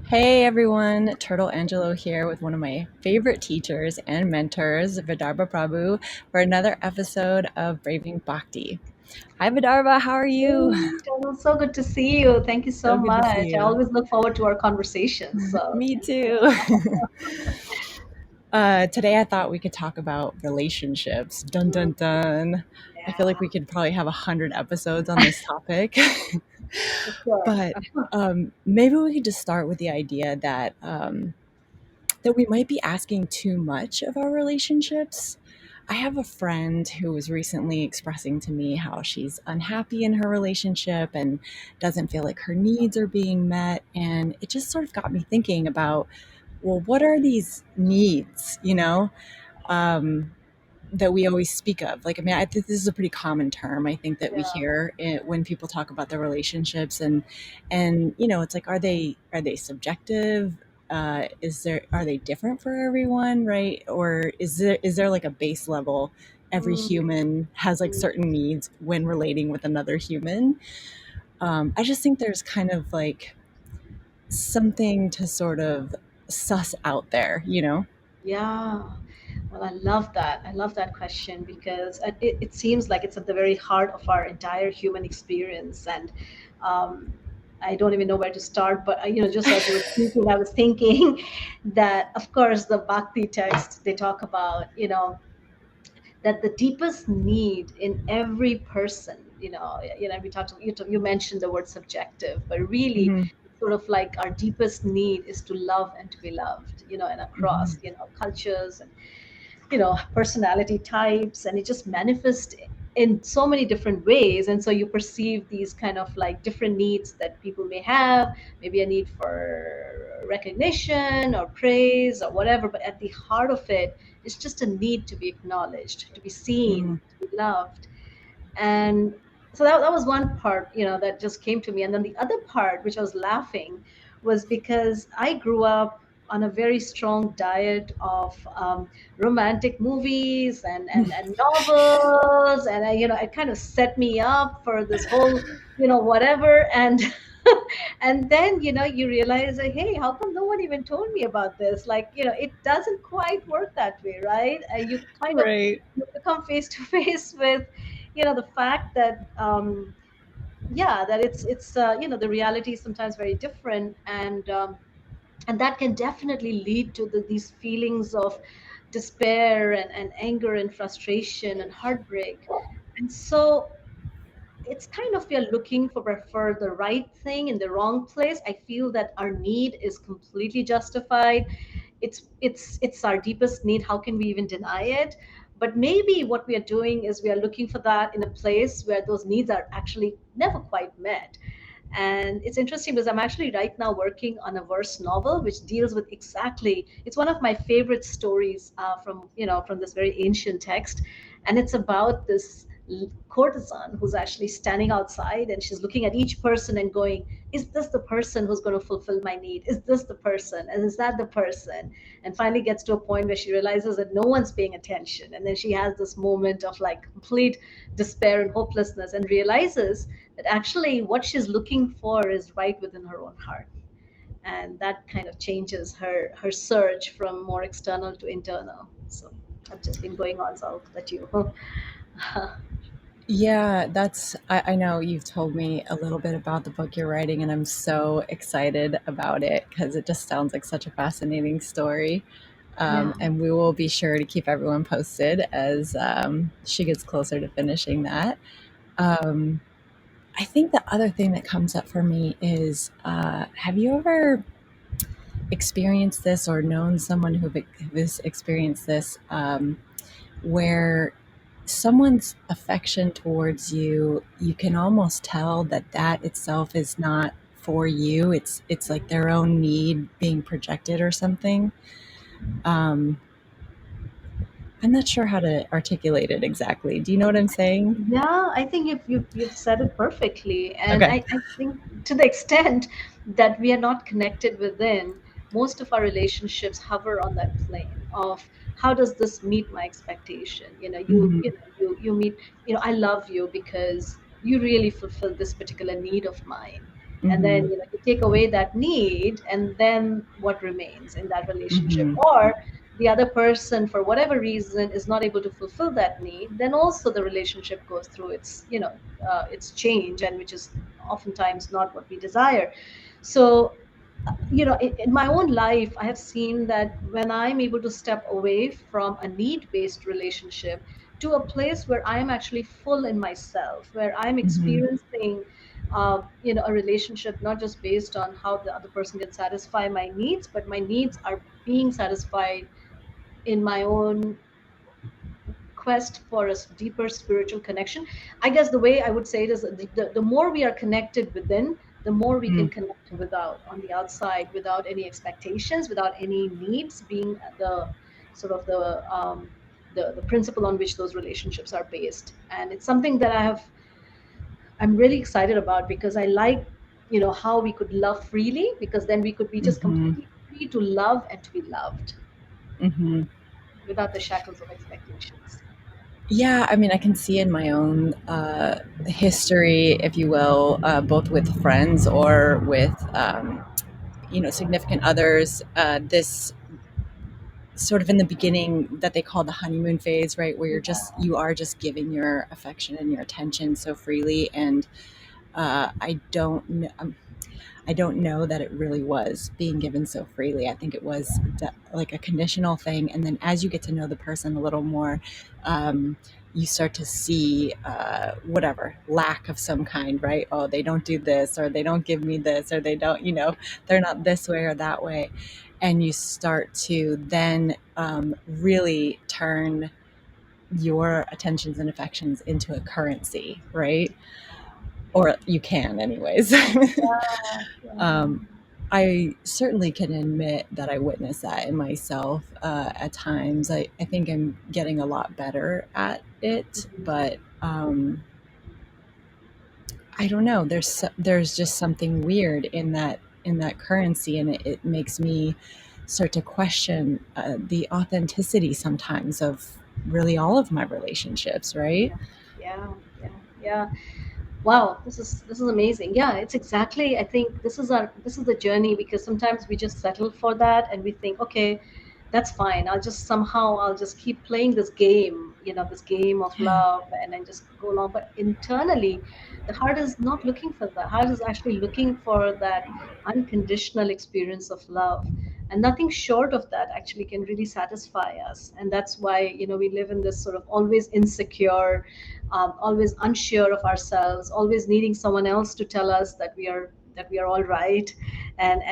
Hey everyone, Turtle Angelo here with one of my favorite teachers and mentors, Vidarbha Prabhu, for another episode of Braving Bhakti. Hi Vidarbha, how are you? Hey, Donald, so good to see you. Thank you so So good to see much. I you. always look forward to our conversations. So, Me too. Today I thought we could talk about relationships. Dun dun dun. I feel like yeah, we could probably have 100 episodes on this topic. for sure. But maybe we could just start with the idea that we might be asking too much of our relationships. I have a friend who was recently expressing to me how she's unhappy in her relationship and doesn't feel like her needs are being met. And it just sort of got me thinking about, well, what are these needs, um, that we always speak of? Like, I mean, I think this is a pretty common term. I think that we Yeah. hear it when people talk about their relationships, and it's like, are they subjective? Are they different for everyone, right? Or is there like a base level? Every Mm, human has like mm, certain needs when relating with another human. I just think there's kind of like something to sort of suss out there. yeah. Well, I love that. I love that question because it seems like it's at the very heart of our entire human experience. And um, I don't even know where to start, but just as you were speaking, I was thinking that, of course, the Bhakti text, they talk about, that the deepest need in every person, we talked, you mentioned the word subjective, but really, Hmm. sort of like our deepest need is to love and to be loved, and across, Hmm. cultures and personality types, and it just manifests in so many different ways. And so you perceive these kind of like different needs that people may have, maybe a need for recognition or praise or whatever, but at the heart of it, it's just a need to be acknowledged, to be Hmm. seen, to be loved. And so that was one part, that just came to me. And then the other part, which I was laughing, was because I grew up on a very strong diet of romantic movies and novels, and it kind of set me up for this whole, whatever. And and then you realize that, hey, how come no one even told me about this? Like, it doesn't quite work that way, right? You kind of, Right. you become face to face with the fact that yeah, that it's the reality is sometimes very different. And that can definitely lead to these feelings of despair and anger and frustration and heartbreak. And so it's kind of, we are looking for the right thing in the wrong place. I feel that our need is completely justified. It's our deepest need. How can we even deny it? But maybe what we are doing is we are looking for that in a place where those needs are actually never quite met. And it's interesting because I'm actually right now working on a verse novel which deals with exactly, it's one of my favorite stories from this very ancient text. And it's about this courtesan who's actually standing outside, and she's looking at each person and going, is this the person who's going to fulfill my need? Is this the person? And is that the person? And finally gets to a point where she realizes that no one's paying attention. And then she has this moment of like complete despair and hopelessness, and realizes that actually what she's looking for is right within her own heart. And that kind of changes her search from more external to internal. So I've just been going on, so I'll let you. Yeah, I know you've told me a little bit about the book you're writing, and I'm so excited about it because it just sounds like such a fascinating story. Yeah. And we will be sure to keep everyone posted as she gets closer to finishing that. Um, I think the other thing that comes up for me is have you ever experienced this or known someone who's experienced this, where someone's affection towards you, you can almost tell that that itself is not for you. It's like their own need being projected or something. Um, I'm not sure how to articulate it exactly. Do you know what I'm saying? Yeah, I think you've said it perfectly. And Okay. I think to the extent that we are not connected within, most of our relationships hover on that plane of how does this meet my expectation? Hmm. You meet, I love you because you really fulfill this particular need of mine. And then Mm-hmm. you take away that need, and then what remains in that relationship? Mm-hmm. Or the other person, for whatever reason, is not able to fulfill that need, then also the relationship goes through its its change, and which is oftentimes not what we desire. So in my own life, I have seen that when I'm able to step away from a need based relationship to a place where I am actually full in myself, where I'm Mm-hmm. experiencing a relationship not just based on how the other person can satisfy my needs, but my needs are being satisfied in my own quest for a deeper spiritual connection. I guess the way I would say it is that the more we are connected within, the more we can connect without, on the outside, without any expectations, without any needs being the sort of the principle on which those relationships are based. And it's something that I'm really excited about, because I like how we could love freely, because then we could be just Mm-hmm. completely free to love and to be loved Mm-hmm. without the shackles of expectations. Yeah, I mean, I can see in my own history, if you will, both with friends or with significant others. This sort of in the beginning that they call the honeymoon phase, right, where Yeah. you are just giving your affection and your attention so freely, and I don't know. I don't know that it really was being given so freely. I think it was like a conditional thing. And then as you get to know the person a little more, um, you start to see whatever lack of some kind, right? Oh, they don't do this, or they don't give me this, or they don't, they're not this way or that way. And you start to then really turn your attentions and affections into a currency, right? Or you can, anyways. Yeah, yeah. um, I certainly can admit that I witness that in myself at times. I think I'm getting a lot better at it, but I don't know. There's just something weird in that currency, and it makes me start to question the authenticity sometimes of really all of my relationships. Right? Yeah, yeah, yeah, yeah. Wow, this is amazing. Yeah, it's exactly. I think this is the journey, because sometimes we just settle for that and we think, okay, that's fine. I'll just keep playing this game, this game of love, and then just go along. But internally, the heart is not looking for that. Heart is actually looking for that unconditional experience of love. And nothing short of that actually can really satisfy us. And that's why, we live in this sort of always insecure, always unsure of ourselves, always needing someone else to tell us that we are all right. And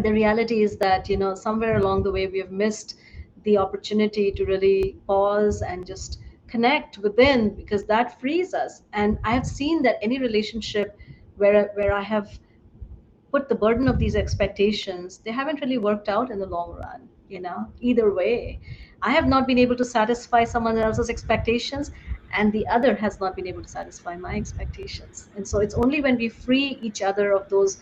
the reality is that somewhere along the way we have missed the opportunity to really pause and just connect within, because that frees us. And I have seen that any relationship where I have put the burden of these expectations, they haven't really worked out in the long run, either way. I have not been able to satisfy someone else's expectations, and the other has not been able to satisfy my expectations. And so it's only when we free each other of those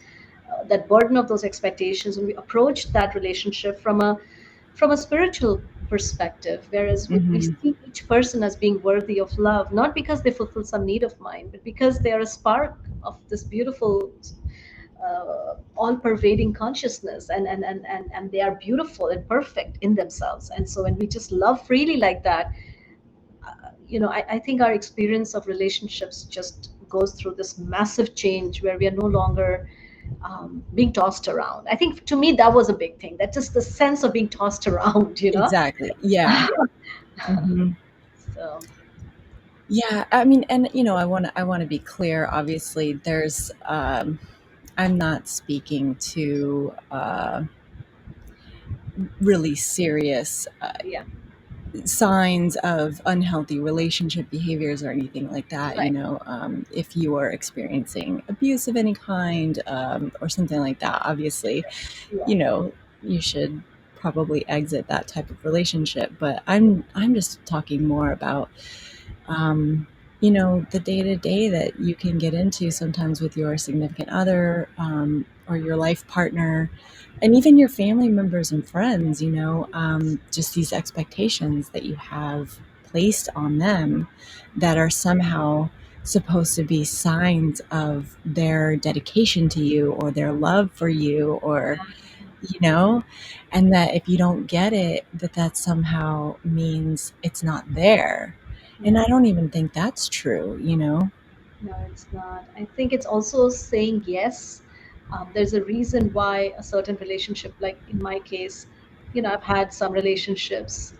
that burden of those expectations, when we approach that relationship from a spiritual perspective, whereas we Mm-hmm. see each person as being worthy of love, not because they fulfill some need of mine, but because they are a spark of this beautiful, all-pervading consciousness, and they are beautiful and perfect in themselves. And so when we just love freely like that, I think our experience of relationships just goes through this massive change, where we are no longer being tossed around. I think to me that was a big thing. That just the sense of being tossed around, Exactly. Yeah. Hmm. So Yeah. I mean, and I want to be clear. Obviously, there's. I'm not speaking to really serious yeah, signs of unhealthy relationship behaviors or anything like that. right, If you are experiencing abuse of any kind or something like that, obviously, yeah, you know, you should probably exit that type of relationship. But I'm just talking more about the day to day that you can get into sometimes with your significant other or your life partner, and even your family members and friends, just these expectations that you have placed on them that are somehow supposed to be signs of their dedication to you or their love for you, or you know, and that if you don't get it, that somehow means it's not there. And Yeah. I don't even think that's true, you know. No, it's not. I think it's also saying yes. There's a reason why a certain relationship, like in my case, I've had some relationships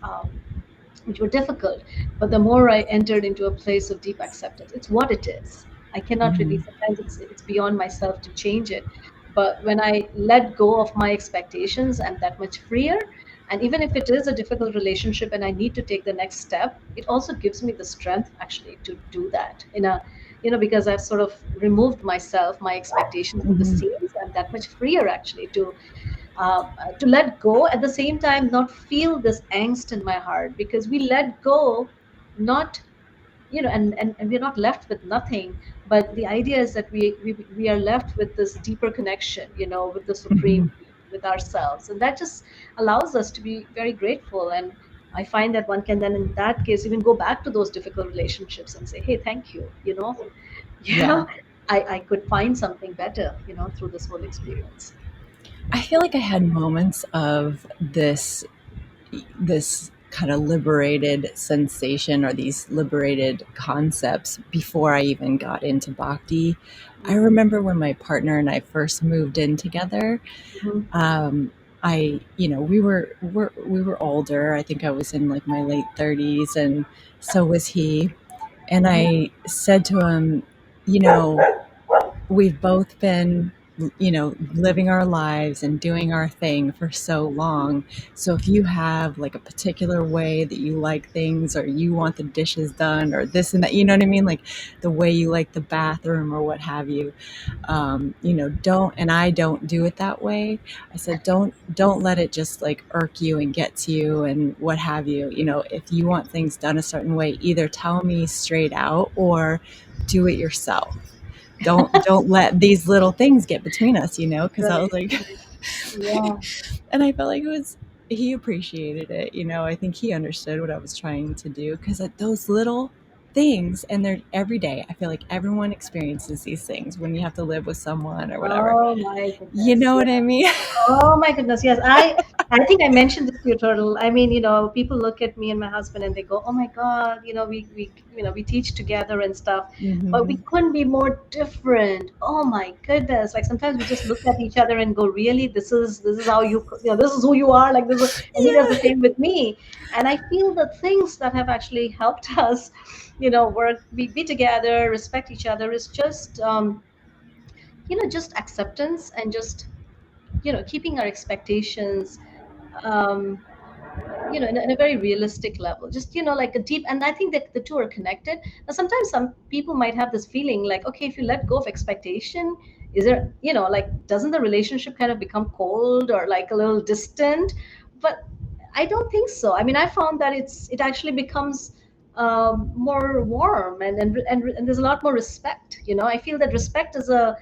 which were difficult, but the more I entered into a place of deep acceptance, it's what it is. I cannot really. Mhm. Sometimes it's beyond myself to change it. But when I let go of my expectations, I'm that much freer. And even if it is a difficult relationship and I need to take the next step, it also gives me the strength actually to do that in a, because I've sort of removed myself, my expectations from the Mhm. scenes. I'm that much freer actually to let go, at the same time not feel this angst in my heart, because we let go, not, and we're not left with nothing, but the idea is that we are left with this deeper connection, with the supreme Mhm. being, with ourselves, and that just allows us to be very grateful. And I find that one can then in that case even go back to those difficult relationships and say, hey, thank you, Yeah. yeah, I could find something better, through this whole experience. I feel like I had moments of this kind of liberated sensation or these liberated concepts before I even got into bhakti. I Mhm. remember when my partner and I first moved in together. Mhm. Um, we were older. I think I was in like my late 30s, and so was he. And Mhm. I said to him, you know, we've both been, living our lives and doing our thing for so long. So if you have like a particular way that you like things, or you want the dishes done, or this and that, you know what I mean? Like the way you like the bathroom or what have you, don't, and I don't do it that way. I said, don't let it just like irk you and get to you and what have you. If you want things done a certain way, either tell me straight out or do it yourself. Don't let these little things get between us, because I was Right, like, right. Yeah. and I felt like he appreciated it. I think he understood what I was trying to do, because those little things, and they're every day. I feel like everyone experiences these things when you have to live with someone or whatever. Oh my You goodness. know Yeah. what I mean? Oh my goodness. Yes. I think I mentioned this to you, Turtle. I mean, people look at me and my husband and they go, "Oh my God, we teach together and stuff, but we Hmm. couldn't be more different." Oh my goodness. Like sometimes we just look at each other and go, "Really? This is how this is who you are." Like this is, and he does the Yeah. same with me. And I feel the things that have actually helped us, work, be together, respect each other, is just just acceptance, and just keeping our expectations um, in a very realistic level, just like a deep. And I think that the two are connected. Now sometimes some people might have this feeling like, okay, if you let go of expectation, is there, like, doesn't the relationship kind of become cold or like a little distant? But I don't think so. I mean, I found that it actually becomes more warm, and there's a lot more respect. I feel that respect is a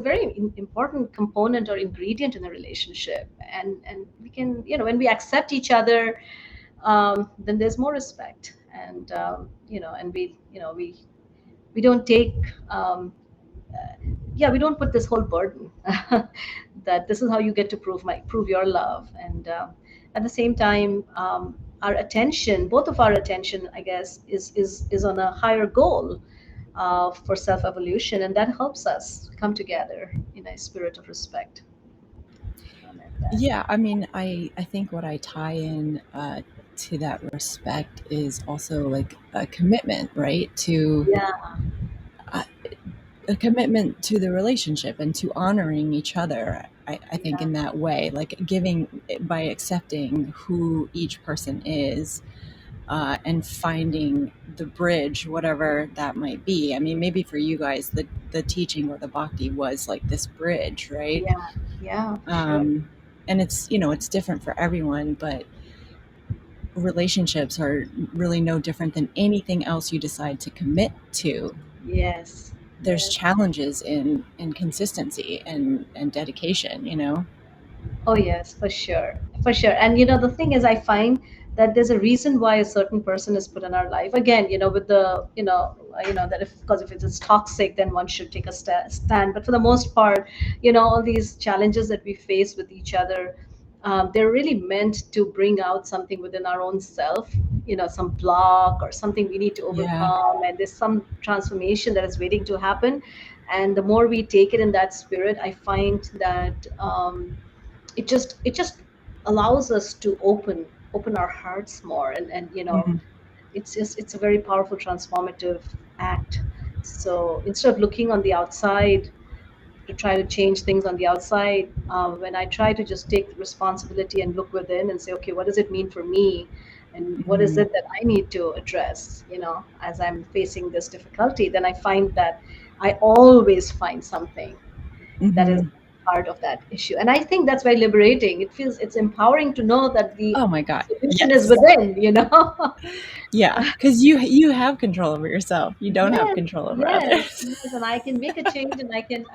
very important component or ingredient in a relationship, and we can, when we accept each other, then there's more respect, and we don't take, um, yeah, we don't put this whole burden that this is how you get to prove your love. And at the same time, our attention, both of our attention, I guess, is on a higher goal for self evolution, and that helps us come together in a spirit of respect. Like that. Yeah, I mean, I think what I tie in to that respect is also like a commitment, right? To Yeah. uh, a commitment to the relationship and to honoring each other. I think Yeah. in that way, like giving by accepting who each person is, and finding the bridge, whatever that might be. I mean, maybe for you guys, the teaching or the bhakti was like this bridge, right? Yeah. Yeah, for sure. Um, and it's different for everyone, but relationships are really no different than anything else you decide to commit to. Yes. There's Yes. challenges in consistency and dedication. Oh yes, for sure, for sure. And the thing is, I find that there's a reason why a certain person is put in our life. Again, with the that if, because if it's toxic, then one should take a stand. But for the most part, all these challenges that we face with each other, they're really meant to bring out something within our own self, some block or something we need to Yeah. overcome, and there's some transformation that is waiting to happen. And the more we take it in that spirit, I find that it just allows us to open our hearts more, and Mhm. it's a very powerful transformative act. So instead of looking on the outside to try to change things on the outside, when I try to just take responsibility and look within and say, okay, what does it mean for me, and what is Mhm. it that I need to address, as I'm facing this difficulty, then I find that I always find something that is Mhm. part of that issue. And I think that's very liberating. It's empowering to know that the Oh my god. solution is Yes. within. Yeah, because you have control over yourself. You don't have Yes, control over yes, others. yes, and I can make a change, and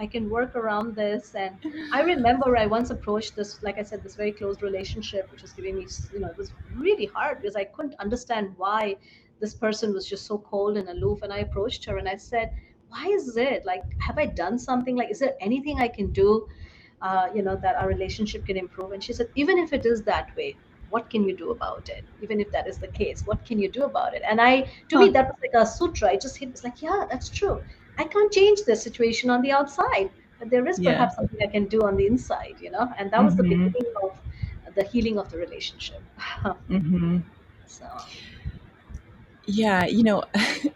I can work around this. And I remember I once approached this, like I said, this very close relationship, which was giving me, it was really hard because I couldn't understand why this person was just so cold and aloof. And I approached her and I said, "Why is it? Like, have I done something? Like, is there anything I can do, that our relationship can improve?" And she said, "Even if it is that way, what can you do about it? Even if that is the case, what can you do about it?" And to me, Huh. that was like a sutra. It just hit. It's like, yeah, that's true. I can't change the situation on the outside, but there is Yeah. perhaps something I can do on the inside. And that was the Mhm. beginning of the healing of the relationship. Mhm. So, Yeah,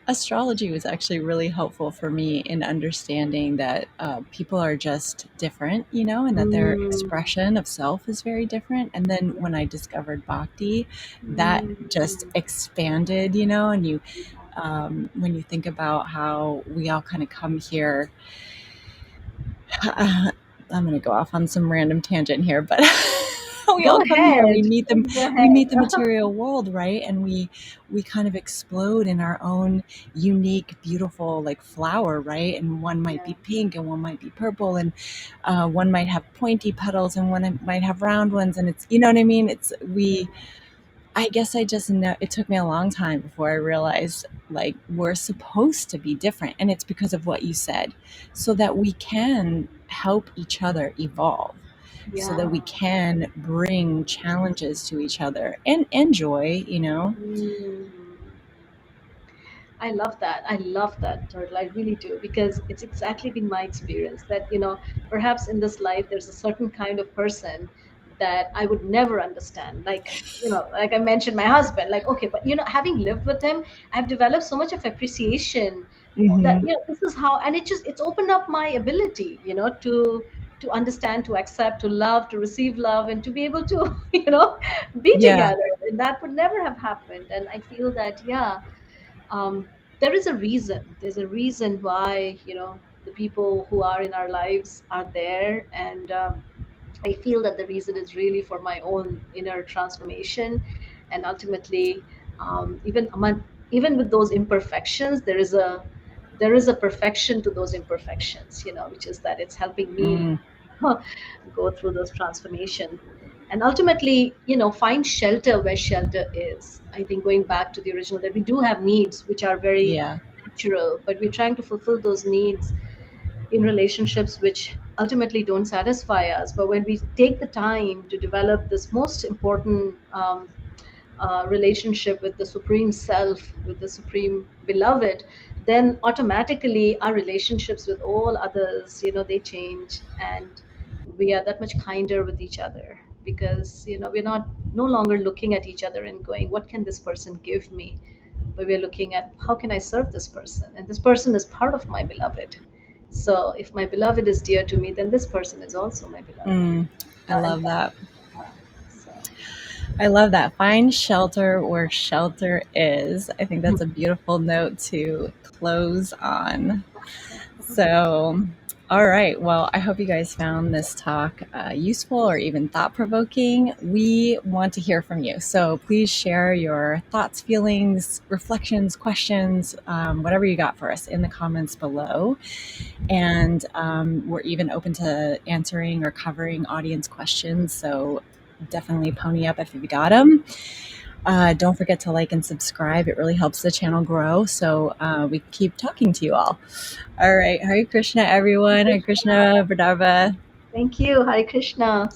astrology was actually really helpful for me in understanding that people are just different, and that their mm, expression of self is very different. And then yeah. when I discovered Bhakti, that just Mm, expanded, and when you think about how we all kind of come here, I'm going to go off on some random tangent here, but we go all come here, ahead. Please go we meet the ahead. material world, right? And we kind of explode in our own unique, beautiful like flower, right? And one might Yeah. be pink and one might be purple, and one might have pointy petals and one might have round ones, and it's, you know what I mean? It's we I guess I just know it took me a long time before I realized like we're supposed to be different. And it's because of what you said, so that we can help each other evolve, so that Yeah. we can bring challenges to each other and joy. Mm. I love that. I love that, Turtle. I really do, because it's exactly been my experience that, perhaps in this life, there's a certain kind of person that I would never understand. Like I mentioned, my husband, like, okay, but, having lived with him, I've developed so much of appreciation that, Hmm. this is how, and it's opened up my ability, to understand, to accept, to love, to receive love, and to be able to, be Yeah. together. And that would never have happened. And I feel that, yeah, there is a reason. There's a reason why the people who are in our lives are there, and I feel that the reason is really for my own inner transformation, and ultimately, even with those imperfections, there is a perfection to those imperfections, which is that it's helping me Mm, go through those transformation, and ultimately, find shelter where shelter is. I think, going back to the original, that we do have needs which are very yeah. natural, but we're trying to fulfill those needs in relationships which ultimately don't satisfy us. But when we take the time to develop this most important relationship with the supreme self, with the supreme beloved, then automatically our relationships with all others, they change, and we are that much kinder with each other, because we're not no longer looking at each other and going, what can this person give me? But we're looking at, how can I serve this person, and this person is part of my beloved. So if my beloved is dear to me, then this person is also my beloved. Mm, I And love that. so I love that. Find shelter where shelter is. I think that's a beautiful note to close on. So, all right. Well, I hope you guys found this talk useful or even thought provoking. We want to hear from you. So please share your thoughts, feelings, reflections, questions, whatever you got for us in the comments below. And we're even open to answering or covering audience questions. So definitely pony up if you got them. Don't forget to like and subscribe. It really helps the channel grow. So we keep talking to you all. All right. Hare Krishna, everyone. Hare Krishna, Vidarbha. Thank you. Hare Krishna.